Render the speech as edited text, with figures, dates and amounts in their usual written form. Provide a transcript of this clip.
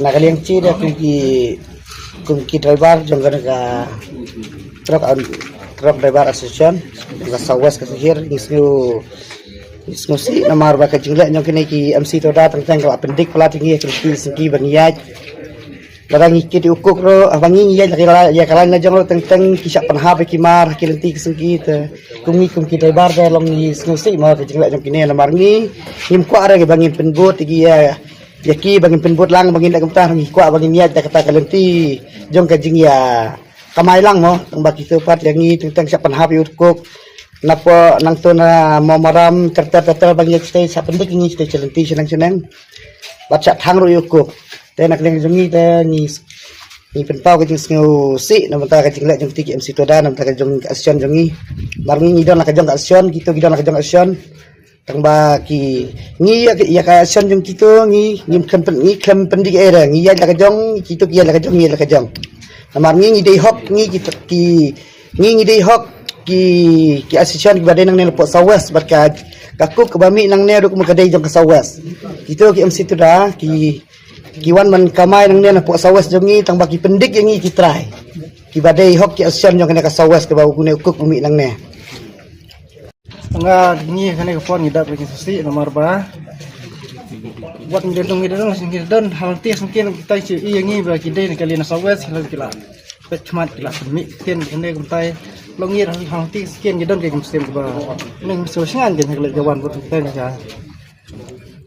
nakaliang chida kung ki driver jong ka truck driver association ka sa west kasi here is si namar ba ka jingla jong kini ki MC to datang tang ka pendik pala tinggi ki baniyat larang ikit ukuk ro abangi ya kalang na jong teng kisah panhab kimar kilenti kisengki te kung ki driver da long ni si ma ka jingla jong kini namar ni him ko ara bangin penbot tigi ya ki bangin penbot lang bangin da kamta ngi ko bangin niat da kata kalenti jong ka jing ya kamay lang mo ang baki to pat yang ni teng sa panhab ukuk napo nang to na mamaram terter bangin stay sa pendik ni stay calenti senang baca thang ro ukuk te nak leng jongi te ni penpau ka jing sngo si na mata ka jingla jong tiki MC toda na mata ka jong action jongi marngi ni don ka jong action kito gidon ka jong action tang ba ki ni ya ka action jong kito ni kan pendik era ni ya ka jong kito ya ka jong ni ka jong marngi ni dei hok ni kito ni dei hok ki action ki badai nang ne po sawes bat ka kakuk ka bami nang ne ro ka dei jong ka sawes kito ki MC toda kiwan man kamay nang niya na po asawas jongi tang baki pendik yang i kitray kibadai hok ki asyan yung kena kasawas ke bawa kune ukuk umi nang ne tangga ni kena kepon ngidap lagi susi nomor ba buat ngidong sing ngidon hal ties mungkin kita ci yang i bagi dei kali na sawas hal kila pet mat kila mi ken kene kumtai longir hal ties ken ngidon ke muslim ba nang susangan ke kali jawan buat kita ja